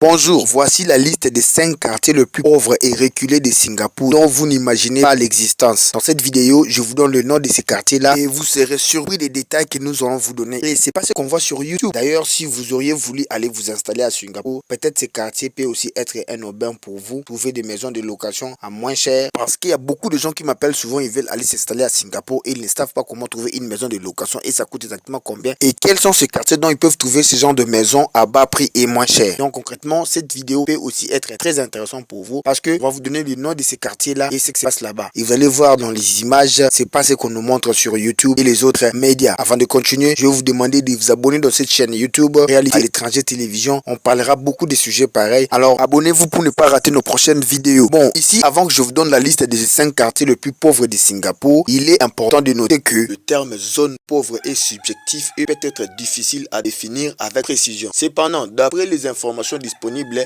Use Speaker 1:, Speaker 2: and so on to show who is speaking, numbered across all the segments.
Speaker 1: Bonjour, voici la liste des 5 quartiers les plus pauvres et reculés de Singapour dont vous n'imaginez pas l'existence. Dans cette vidéo, je vous donne le nom de ces quartiers-là et vous serez surpris des détails que nous allons vous donner. Et c'est pas ce qu'on voit sur YouTube. D'ailleurs, si vous auriez voulu aller vous installer à Singapour, peut-être ces quartiers peuvent aussi être un aubaine pour vous. Trouver des maisons de location à moins cher. Parce qu'il y a beaucoup de gens qui m'appellent souvent, ils veulent aller s'installer à Singapour et ils ne savent pas comment trouver une maison de location et ça coûte exactement combien. Et quels sont ces quartiers dont ils peuvent trouver ce genre de maisons à bas prix et moins cher. Donc concrètement, cette vidéo peut aussi être très intéressante pour vous parce que on va vous donner le nom de ces quartiers là et ce qui se passe là-bas. Et vous allez voir dans les images, c'est pas ce qu'on nous montre sur YouTube et les autres médias. Avant de continuer, je vais vous demander de vous abonner dans cette chaîne YouTube Réalité à l'étranger télévision. On parlera beaucoup de sujets pareils. Alors abonnez-vous pour ne pas rater nos prochaines vidéos. Bon, ici, avant que je vous donne la liste des 5 quartiers les plus pauvres de Singapour, il est important de noter que le terme zone pauvre est subjectif et peut être difficile à définir avec précision. Cependant, d'après les informations disponibles,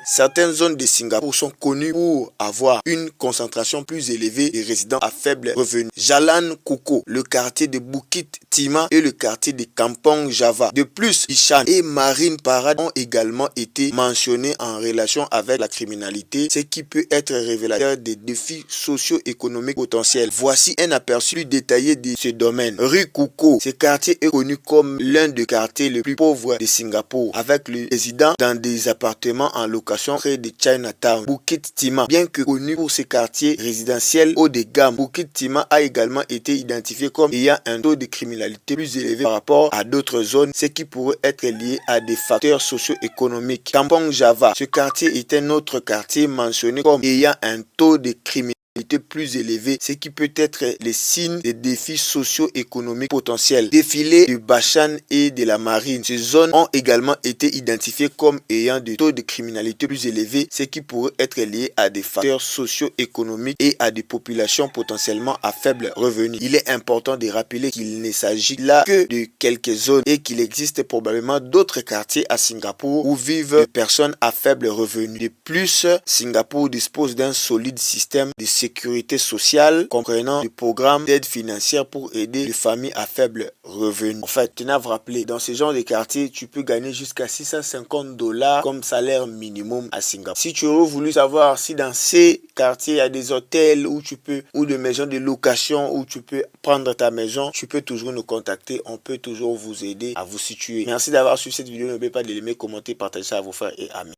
Speaker 1: certaines zones de Singapour sont connues pour avoir une concentration plus élevée de résidents à faible revenu. Jalan Koko, le quartier de Bukit Timah et le quartier de Kampong Java. De plus, Bishan et Marine Parade ont également été mentionnés en relation avec la criminalité, ce qui peut être révélateur des défis socio-économiques potentiels. Voici un aperçu plus détaillé de ce domaine. Rue Koko, ce quartier est connu comme l'un des quartiers les plus pauvres de Singapour, avec les résidents dans des appartements en location près de Chinatown. Bukit Timah, bien que connu pour ses quartiers résidentiels haut de gamme, Bukit Timah a également été identifié comme ayant un taux de criminalité plus élevé par rapport à d'autres zones, ce qui pourrait être lié à des facteurs socio-économiques. Kampong Java, ce quartier est un autre quartier mentionné comme ayant un taux de criminalité plus élevé, ce qui peut être les signes des défis socio-économiques potentiels. Défilé du Bachan et de la Marine, ces zones ont également été identifiées comme ayant des taux de criminalité plus élevés, ce qui pourrait être lié à des facteurs socio-économiques et à des populations potentiellement à faible revenu. Il est important de rappeler qu'il ne s'agit là que de quelques zones et qu'il existe probablement d'autres quartiers à Singapour où vivent des personnes à faible revenu. De plus, Singapour dispose d'un solide système de sécurité sociale comprenant des programmes d'aide financière pour aider les familles à faible revenu. En fait, tenez à vous rappeler, dans ce genre de quartier, tu peux gagner jusqu'à $650 comme salaire minimum à Singapour. Si tu aurais voulu savoir si dans ces quartiers il y a des hôtels où ou des maisons de location où tu peux prendre ta maison, tu peux toujours nous contacter. On peut toujours vous aider à vous situer. Merci d'avoir suivi cette vidéo. N'oubliez pas de l'aimer, commenter, partager ça à vos frères et amis.